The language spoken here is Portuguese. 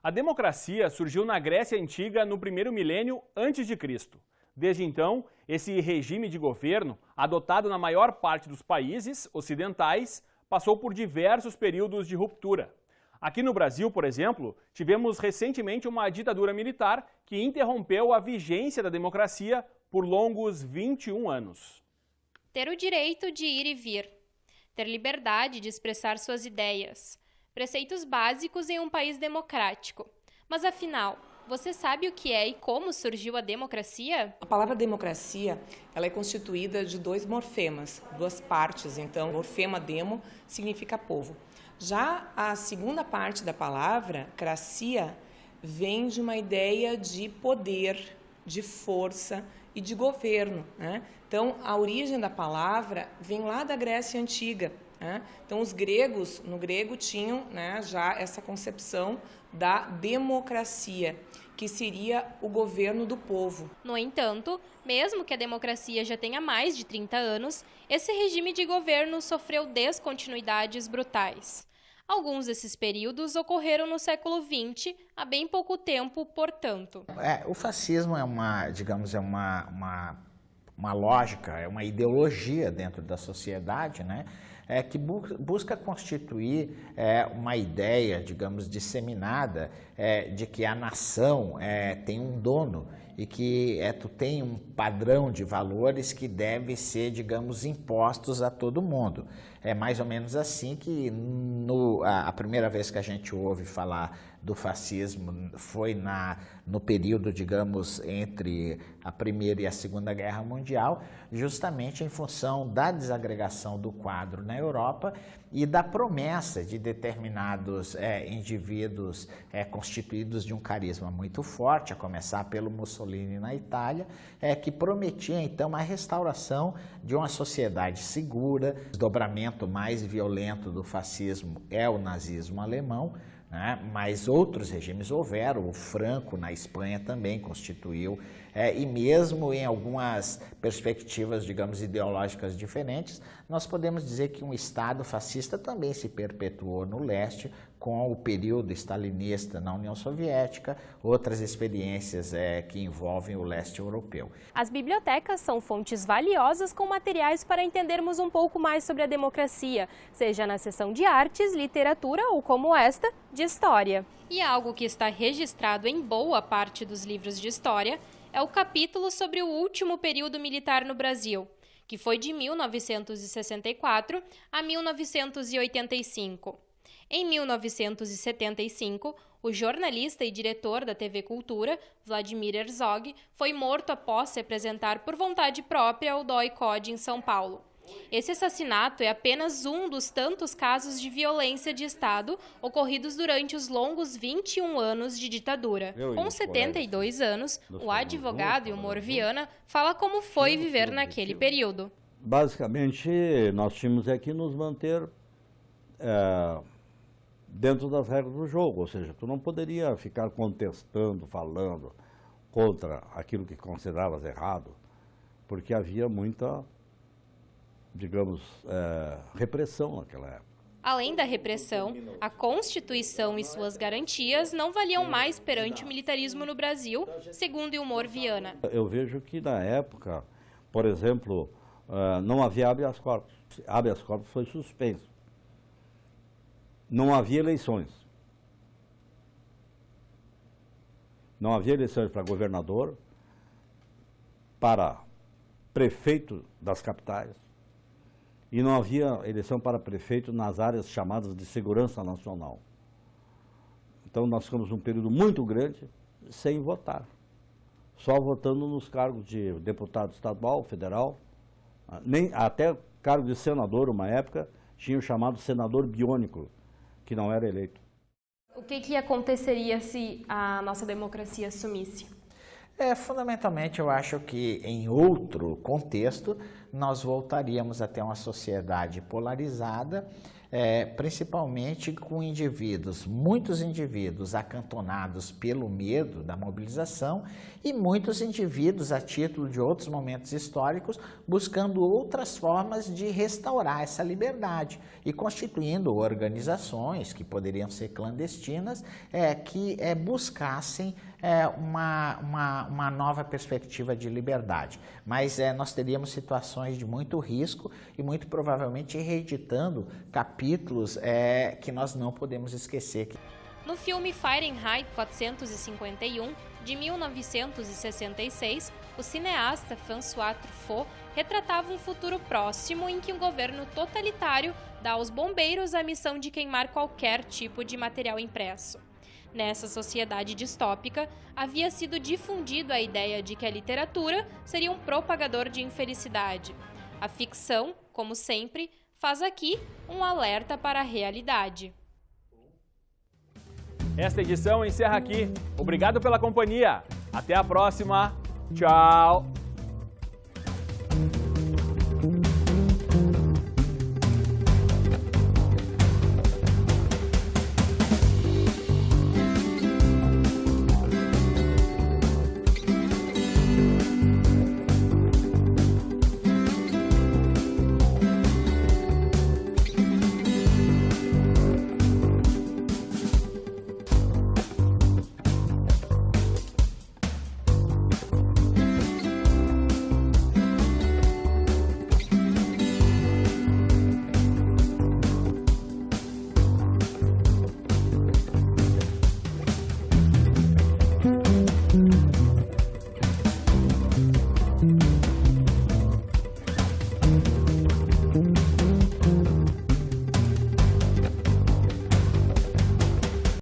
A democracia surgiu na Grécia Antiga no primeiro milênio antes de Cristo. Desde então, esse regime de governo, adotado na maior parte dos países ocidentais, passou por diversos períodos de ruptura. Aqui no Brasil, por exemplo, tivemos recentemente uma ditadura militar que interrompeu a vigência da democracia por longos 21 anos. Ter o direito de ir e vir, ter liberdade de expressar suas ideias, preceitos básicos em um país democrático. Mas afinal, você sabe o que é e como surgiu a democracia? A palavra democracia, ela é constituída de dois morfemas, duas partes. Então, o morfema demo significa povo. Já a segunda parte da palavra, cracia, vem de uma ideia de poder, de força e de governo, né? Então, a origem da palavra vem lá da Grécia Antiga, né? Então, os gregos, no grego, tinham, né, já essa concepção da democracia, que seria o governo do povo. No entanto, mesmo que a democracia já tenha mais de 30 anos, esse regime de governo sofreu descontinuidades brutais. Alguns desses períodos ocorreram no século XX, há bem pouco tempo, portanto. O fascismo é uma lógica, é uma ideologia dentro da sociedade, né? Que busca constituir uma ideia, digamos, disseminada de que a nação tem um dono e que tu tem um padrão de valores que deve ser, digamos, impostos a todo mundo. É mais ou menos assim que a primeira vez que a gente ouve falar do fascismo foi no período, digamos, entre a Primeira e a Segunda Guerra Mundial, justamente em função da desagregação do quadro na Europa e da promessa de determinados indivíduos constituídos de um carisma muito forte, a começar pelo Mussolini na Itália, que prometia então a restauração de uma sociedade segura. O desdobramento mais violento do fascismo é o nazismo alemão, né? Mas outros regimes houveram, o Franco na Espanha também constituiu, e mesmo em algumas perspectivas, digamos, ideológicas diferentes, nós podemos dizer que um Estado fascista também se perpetuou no leste, com o período stalinista na União Soviética, outras experiências que envolvem o leste europeu. As bibliotecas são fontes valiosas com materiais para entendermos um pouco mais sobre a democracia, seja na seção de artes, literatura ou, como esta, de história. E algo que está registrado em boa parte dos livros de história é o capítulo sobre o último período militar no Brasil, que foi de 1964 a 1985. Em 1975, o jornalista e diretor da TV Cultura, Vladimir Herzog, foi morto após se apresentar por vontade própria ao DOI-CODE em São Paulo. Esse assassinato é apenas um dos tantos casos de violência de Estado ocorridos durante os longos 21 anos de ditadura. Com 72 anos, o advogado Ilmor Viana fala como foi viver naquele período. Basicamente, nós tínhamos que nos manter dentro das regras do jogo, ou seja, tu não poderia ficar contestando, falando contra aquilo que consideravas errado, porque havia muita, digamos, repressão naquela época. Além da repressão, a Constituição e suas garantias não valiam mais perante o militarismo no Brasil, segundo Ilmor Viana. Eu vejo que na época, por exemplo, não havia habeas corpus. Habeas corpus foi suspenso. Não havia eleições. Não havia eleições para governador, para prefeito das capitais, e não havia eleição para prefeito nas áreas chamadas de segurança nacional. Então nós ficamos um período muito grande sem votar, só votando nos cargos de deputado estadual, federal, até cargo de senador, uma época, tinha o chamado senador biônico, que não era eleito. O que aconteceria se a nossa democracia sumisse? Fundamentalmente, eu acho que em outro contexto, nós voltaríamos a ter uma sociedade polarizada, principalmente com muitos indivíduos acantonados pelo medo da mobilização e muitos indivíduos, a título de outros momentos históricos, buscando outras formas de restaurar essa liberdade e constituindo organizações que poderiam ser clandestinas, que buscassem uma nova perspectiva de liberdade. Mas nós teríamos situações de muito risco e muito provavelmente reeditando capítulos que nós não podemos esquecer. No filme Fahrenheit 451, de 1966, o cineasta François Truffaut retratava um futuro próximo em que um governo totalitário dá aos bombeiros a missão de queimar qualquer tipo de material impresso. Nessa sociedade distópica, havia sido difundida a ideia de que a literatura seria um propagador de infelicidade. A ficção, como sempre, faz aqui um alerta para a realidade. Esta edição encerra aqui. Obrigado pela companhia. Até a próxima. Tchau.